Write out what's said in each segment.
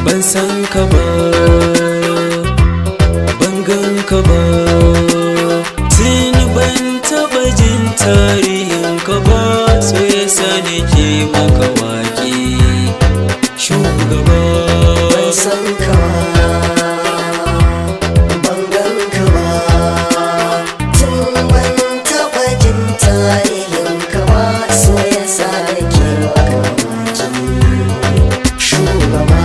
Ban san ka ba, ban gan ka ba, tun ban taɓa jin tarihin ka ba, so yasa nake maka waƙe shugaba. Ban san ka ba, ban gan ka ba, tun ban taɓa jin tarihin ka ba, so yasa nake maka waƙe shugaba.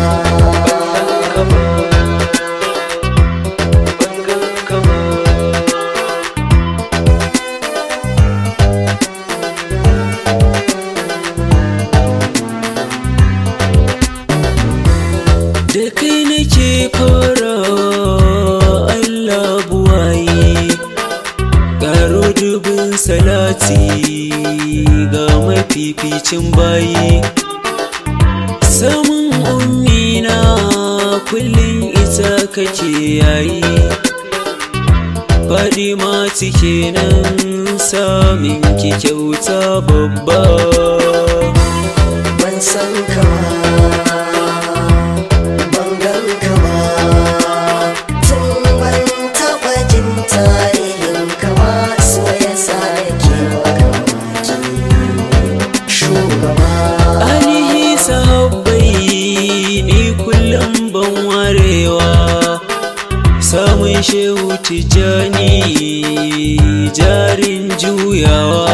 Da kai nake farawa Allah buwaye, ƙaro dubin salati ga mafificin bayi. Samun ummina kullum ita kake yayi, Fadima kenan samin ki kyauta babba. Ban san ka ba, ban gan ka ba, tun ban taɓa jin tarihin ka ba, so yasa nake maka waƙe shugaba. Alihi sahabbai ni kullum ban warewa, samun shehu tijjani jarin juyawa,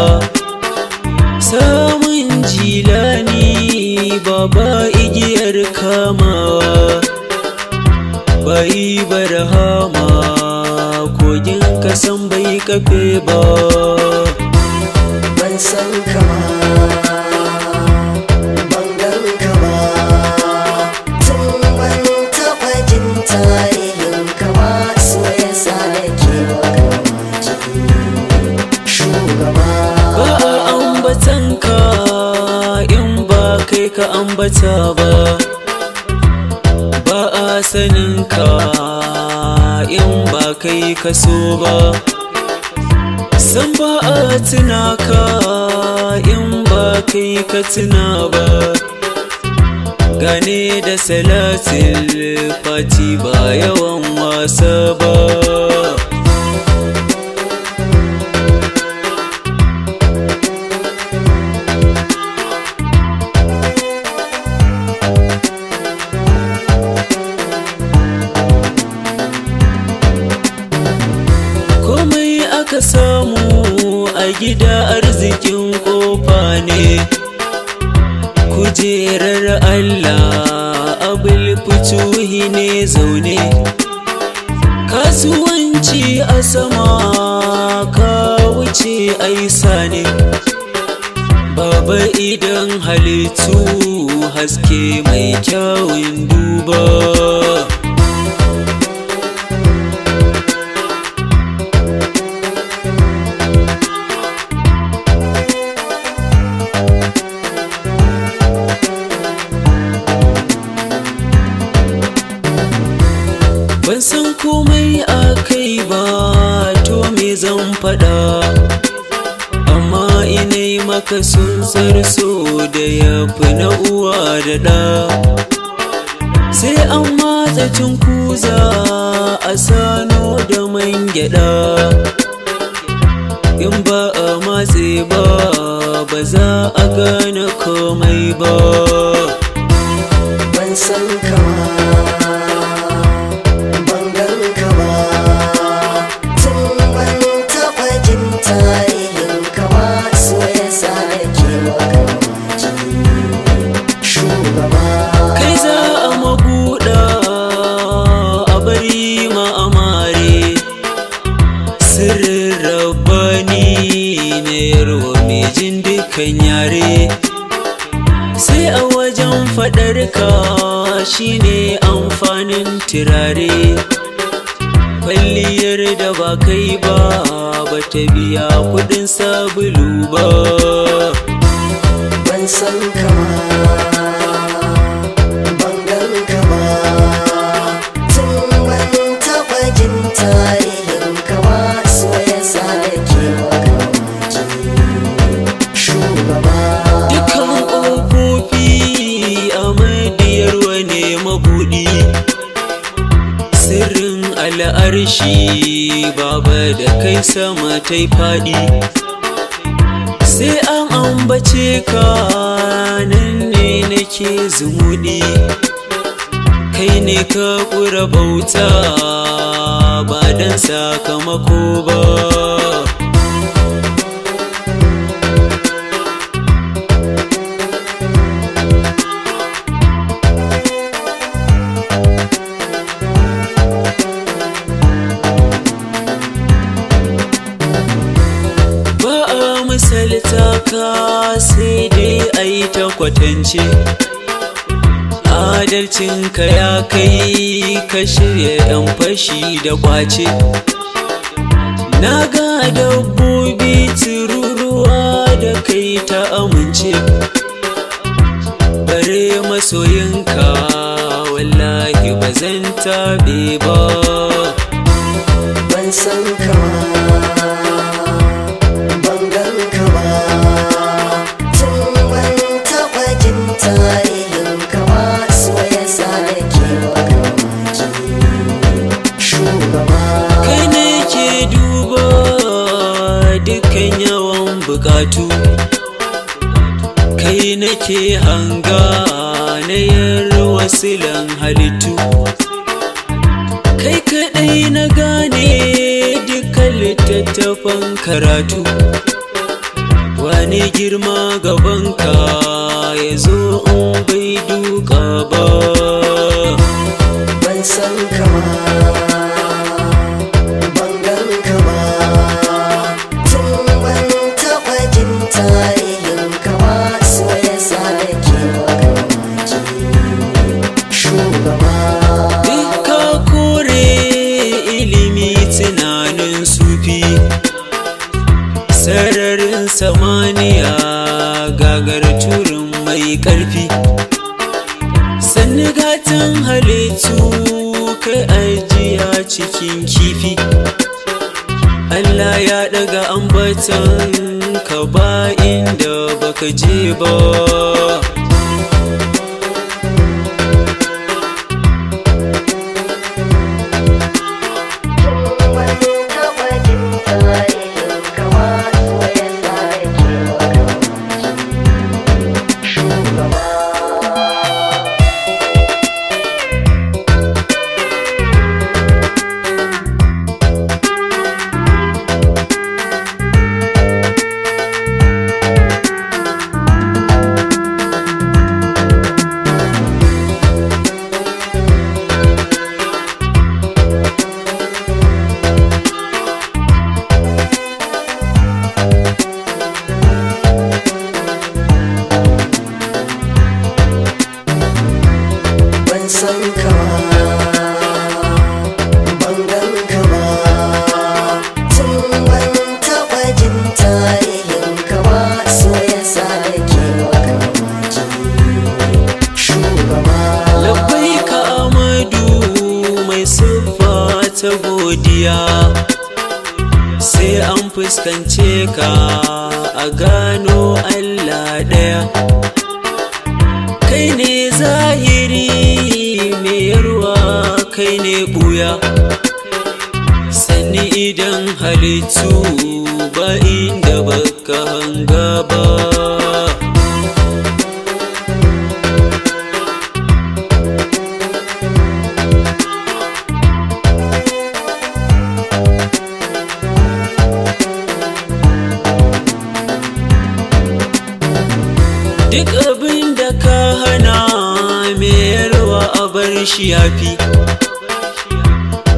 samun jilani baba igiyar kamawa, bai barhama kogin kasan bai kafe ba. Ban san ka ba, ban gan ka ba, tun ban taɓa jin tarihin ka ba, so yasa nake maka waƙe shugaba. Ba a ambatan ka in ba kai ka ambata ba, ba a sanin ka in ba kai ka so ba, san ba a tuna ka in ba kai ka tuna ba. Gane da salatil fati ba yawan wasa ba. Komai aka samu a gida arzikin kofa ne, kujerar Allah abul futuhi ne zaune, kasuwanci a sama ka wuce aisa ne, baba idan halittu haske mai kyawun duba. Ban san komai a kai ba, to me zan faɗa, amma inai maka sun so da ya fi na uwa da ɗa. Sai an matsa cinkuza a sano da man gyaɗa, in ba a matse ba ba za a gane komai ba. Ban san ka ba, ban gan ka ba, tun ban taɓa jin tarihin ka ba, so yasa nake maka waƙe shugaba. Kai za a mabuɗa a bari ma amare, sirrin rabbani ne yarwa mai jin dukkan yare, sai a wajen amfanin turare, kwalliyar da ba kai ba bata biya kudin sabulu ba. ban san ka ba, ban gan ka ba, tun ban taɓa jin tarihin ka ba, so ya sa nake maka mamaki shugaba. Dukan ƙofofi a madiyar wane mabuɗi, sirrin al'arshi baba da kai sama ta yi faɗi. Sai an ambace ka nan ne nake zumuɗi, kai ne ka ƙura bauta ba don sakamako ba. Misalta ka sai dai a yi ta kwatance, adalcinka ya kai ka shirya 'yan fashi da kwace. Na ga dabbobi tururuwa da kai ta amince, bare masoyinka wallahi ba zan taɓe ba. ban san ka ba, tarihin kama so ya sa nake maka mamaki shugaba. Kai ne ke duba dukkan yawan bukatu, kai nake hanga na wasilan halittu. Kai kaɗai na gane dukkan littattafan karatu, wani girma gabanka ya zo in bai duka ba. ban san ka ba, ban gan ka ba, tun ban taɓa jin tarihin ka ba, so ya sa nake maka mamaki shugaba. Duka kore ilimi tunanin sufi, sararin samaniya gagar turin mai ƙarfi. Sannu gatan halittu kai ajiya cikin kifi, Allah ya daga ambatan ka ba inda baka je ba. san ka ban gan ka ba, tun ban taɓa jin tarihin ka ba, so ya sa nake maka mamaki shugaba. Labbai ka Amadu mai siffa ta godiya, sai an fuskance ka a gano Allah ɗaya. Kai ne zahiri mai yarwa, kai ne buya, sani idan halittu ba inda baka hanga ba. Duk abin da ka hana mayarwa a bar shi yafi,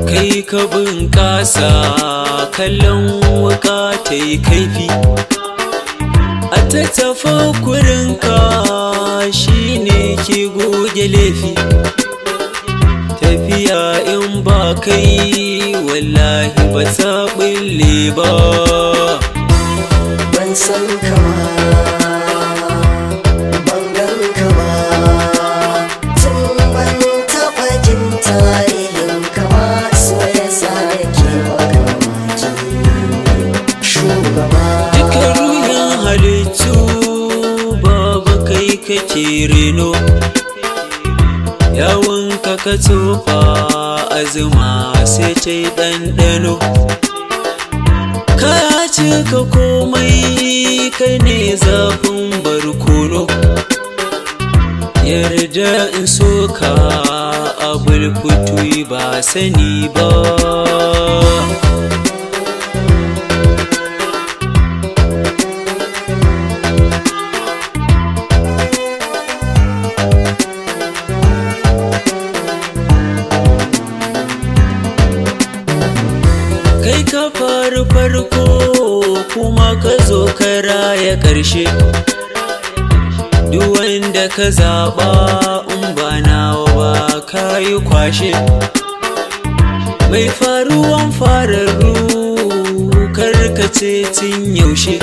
kai ka bunƙasa kallon wuka ta yi kaifi. A ta tafakurinka shi ne ke goge laifi, kai wallahi ba ta bulle ba. ban san ka ba, ban gan ka ba, tun ban taɓa jin tarihin ka ba, so yasa nake maka mamaki shugaba. Duka ruhin halittu baba kai kake reno, yawunka ka tofa azuma sai ta yi ɗanɗano. Ka cika komai kai ne zafin barkono, yarda in soka abul futuhi ba sani ba. Kai ka faru farko kuma ka zo ka raya ƙarshe, duk wanda ka zaɓa in ba nawa ba ka yi kwashe. Mai faruwan fararru karkace tun yaushe,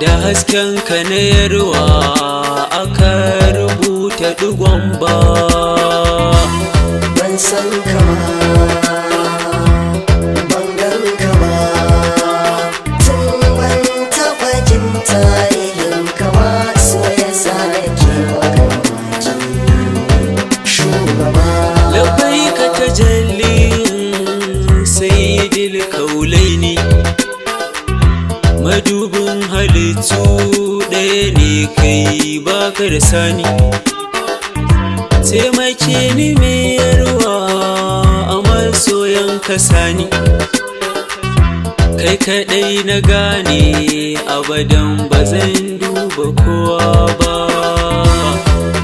da hasken ka na yarwa aka rubuta digon ba. ban san ka ba, ban gan ka ba, tun ban taɓa jin tarihin ka ba, so yasa nake maka mamaki shugaba. Labai ka tajallin sayyidil kaulaini, madubin halittu ɗaya ne kai baka da sani. Taimake ni mai yarwa a masoyan ka sani, kai kaɗai na gane abadan ba zan duba kowa ba.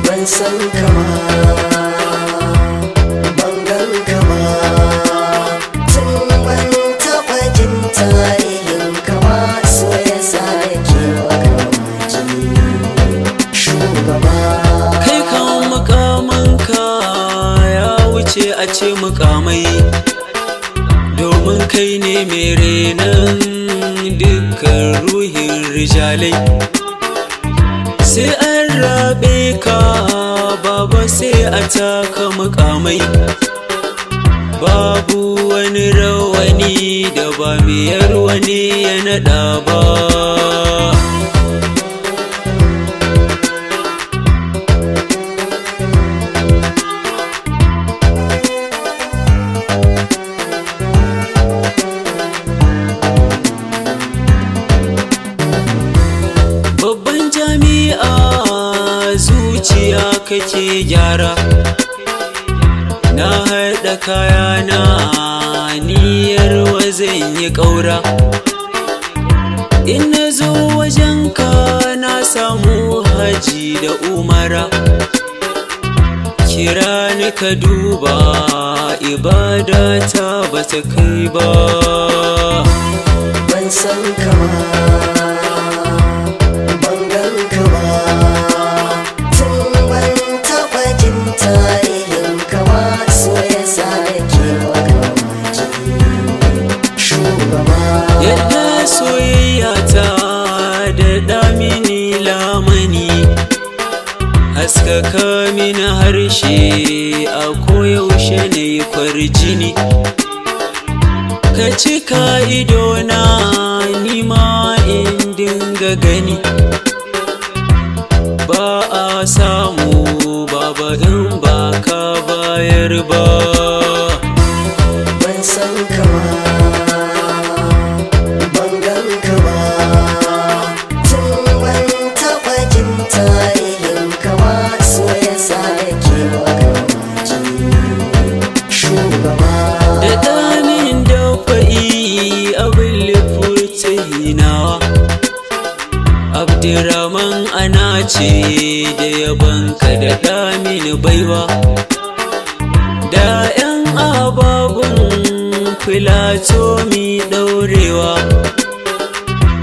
ban san ka ba, ban gan ka ba, tun ban taɓa jin tarihin ka ba, so yasa nake maka mamaki shugaba. Kai kan mukamanka ya wuce a ce mukamai, domin kai ne mai renon dukkan ruhin rijalai. Sai an rabe ka baba sai a taka mukamai, babu wani rawani da ba miyar wani ya naɗa ba. Babban jami'a zuciya kake gyara, na haɗa kayana niyyar zan yi ƙaura. In na zo wajenka na samu haji da umara, kira ni ka duba ibadata ba ta kai ba. ban san ka ba, ban gan ka ba, tun ban taɓa jin tarihin ka ba, so yasa nake maka mamaki shugaba. Yadda soyayya ta da damini lamani, haskaka mini harshe a koyaushe na yi kwarjini. Ka cika idona nima in dinga gani, ba a samu baba in ba ka bayar ba. ban san ka ba, ban gan ka ba, tun ban taɓa jin tarihin ka ba, so yasa nake maka mamaki shugaba. Da damin da fa'i abin Futuhi nawa, Abdurrahman Anacen da yabanka da damin baiwa, da 'yan ababun filato mi ɗaurewa.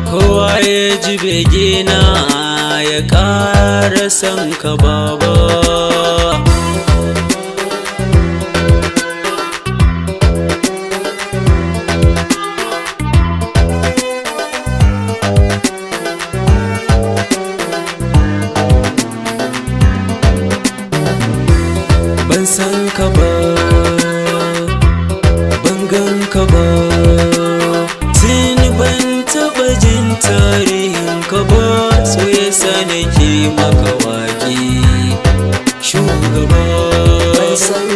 Kowa ya ji begena ya ƙara son ka baba. ban san ka ba, ban gan ka ba, tun ban taɓa jin tarihin ka ba, so yasa nake maka waƙe shugaba. ban san